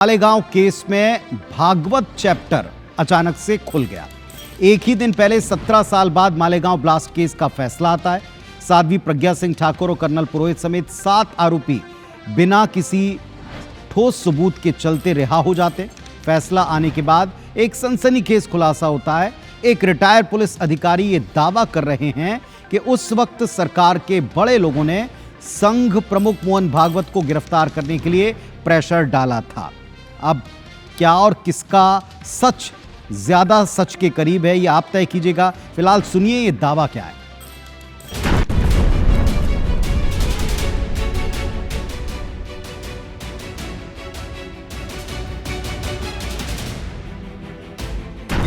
Malegaon case में Bhagavat chapter अचानक से खुल गया। एक ही दिन पहले 17 साल बाद मालेगांव ब्लास्ट केस का फैसला आता है। साध्वी प्रज्ञा सिंह ठाकुर और कर्नल पुरोहित समेत 7 आरोपी बिना किसी ठोस सबूत के चलते रिहा हो जाते। फैसला आने के बाद एक सनसनीखेज खुलासा होता है। एक रिटायर्ड पुलिस अधिकारी ये दावा कर रहे हैं कि उस वक्त सरकार के बड़े लोगों ने संघ प्रमुख मोहन भागवत को गिरफ्तार करने के लिए प्रेशर डाला था। अब क्या और किसका सच ज्यादा सच के करीब है, यह आप तय कीजिएगा। फिलहाल सुनिए ये दावा क्या है।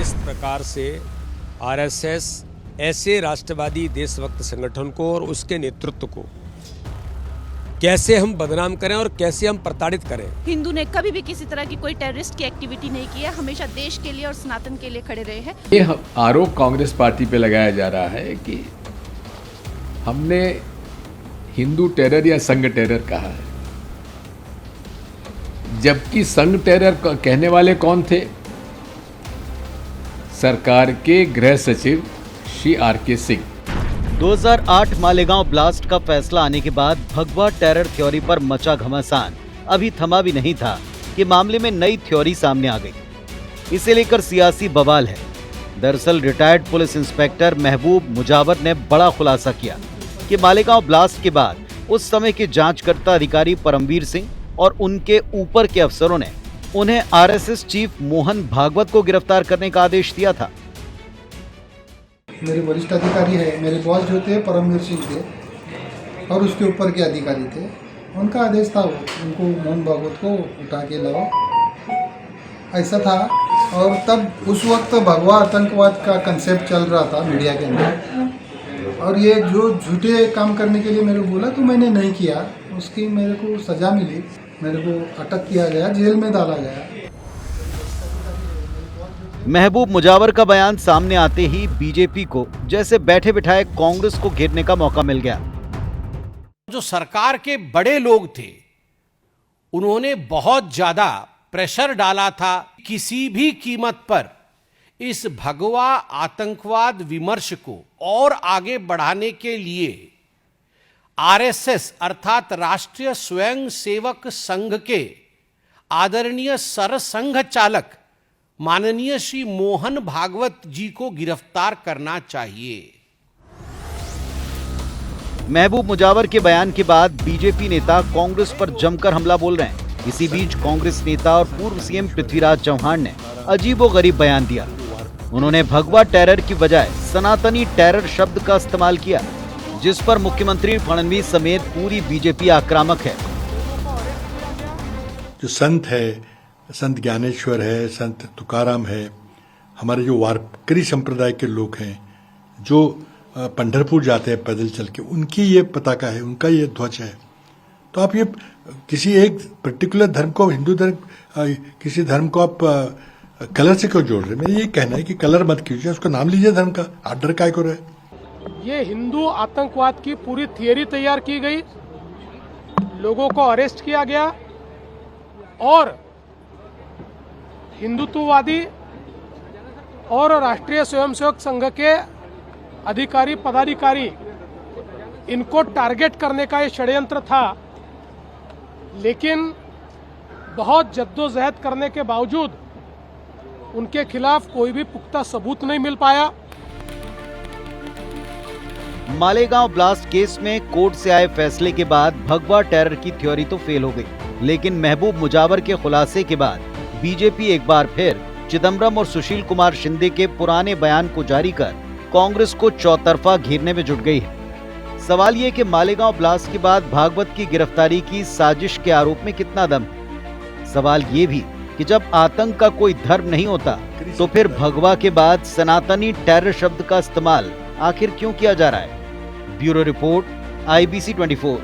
इस प्रकार से आरएसएस ऐसे राष्ट्रवादी देशभक्त संगठन को और उसके नेतृत्व को कैसे हम बदनाम करें और कैसे हम प्रताड़ित करें। हिंदू ने कभी भी किसी तरह की कोई टेररिस्ट की एक्टिविटी नहीं की है, हमेशा देश के लिए और सनातन के लिए खड़े रहे हैं। ये आरोप कांग्रेस पार्टी पे लगाया जा रहा है कि हमने हिंदू टेरर या संघ टेरर कहा है, जबकि संघ टेरर कहने वाले कौन थे? सरकार के गृह सचिव श्री आर.के. सिंह। 2008 मालेगांव ब्लास्ट का फैसला आने के बाद भगवा टेरर थ्योरी पर मचा घमासान अभी थमा भी नहीं था कि मामले में नई थ्योरी सामने आ गई। इसे लेकर सियासी बवाल है। दरअसल रिटायर्ड पुलिस इंस्पेक्टर महबूब मुजावर ने बड़ा खुलासा किया कि मालेगांव ब्लास्ट के बाद उस समय के जांचकर्ता अधिकारी परमवीर सिंह और उनके ऊपर के अफसरों ने उन्हें आरएसएस चीफ मोहन भागवत को गिरफ्तार करने का आदेश दिया था। मेरे वरिष्ठ अधिकारी है, मेरे बॉस जो थे परमवीर सिंह थे और उसके ऊपर के अधिकारी थे, उनका आदेश था उनको मोहन भागवत को उठा के लाओ, ऐसा था। और तब उस वक्त भगवा आतंकवाद का कंसेप्ट चल रहा था मीडिया के अंदर, और ये जो झूठे काम करने के लिए मेरे को बोला तो मैंने नहीं किया। उसकी मेरे को सज़ा मिली, मेरे को अटक किया गया, जेल में डाला गया। महबूब मुजावर का बयान सामने आते ही बीजेपी को जैसे बैठे बिठाए कांग्रेस को घेरने का मौका मिल गया। जो सरकार के बड़े लोग थे उन्होंने बहुत ज्यादा प्रेशर डाला था किसी भी कीमत पर इस भगवा आतंकवाद विमर्श को और आगे बढ़ाने के लिए आरएसएस अर्थात राष्ट्रीय स्वयंसेवक संघ के आदरणीय सरसंघ चालक माननीय श्री मोहन भागवत जी को गिरफ्तार करना चाहिए। महबूब मुजावर के बयान के बाद बीजेपी नेता कांग्रेस पर जमकर हमला बोल रहे हैं। इसी बीच कांग्रेस नेता और पूर्व सीएम पृथ्वीराज चौहान ने अजीबोगरीब बयान दिया। उन्होंने भगवा टेरर की बजाय सनातनी टेरर शब्द का इस्तेमाल किया, जिस पर मुख्यमंत्री फडणवीस समेत पूरी बीजेपी आक्रामक है। जो संत है, संत ज्ञानेश्वर है, संत तुकाराम है, हमारे जो वारकरी संप्रदाय के लोग हैं जो पंढरपुर जाते हैं पैदल चल के, उनकी ये पताका है, उनका ये ध्वज है। तो आप ये किसी एक पर्टिकुलर धर्म को, हिंदू धर्म, किसी धर्म को आप कलर से क्यों जोड़ रहे हैं? मेरा ये कहना है कि कलर मत कीजिए, उसका नाम लीजिए धर्म का, आप डर काय को रहे। ये हिंदू आतंकवाद की पूरी थियरी तैयार की गई, लोगों को अरेस्ट किया गया और हिंदुत्ववादी और राष्ट्रीय स्वयंसेवक संघ के अधिकारी पदाधिकारी, इनको टारगेट करने का ये षड्यंत्र था। लेकिन बहुत जद्दोजहद करने के बावजूद उनके खिलाफ कोई भी पुख्ता सबूत नहीं मिल पाया। मालेगांव ब्लास्ट केस में कोर्ट से आए फैसले के बाद भगवा टेरर की थ्योरी तो फेल हो गई, लेकिन महबूब मुजावर के खुलासे के बाद बीजेपी एक बार फिर चिदम्बरम और सुशील कुमार शिंदे के पुराने बयान को जारी कर कांग्रेस को चौतरफा घेरने में जुट गई है। सवाल ये कि मालेगांव ब्लास्ट के बाद भागवत की गिरफ्तारी की साजिश के आरोप में कितना दम है। सवाल ये भी कि जब आतंक का कोई धर्म नहीं होता तो फिर भगवा के बाद सनातनी टेरर शब्द का इस्तेमाल आखिर क्यों किया जा रहा है। Bureau report, IBC 24।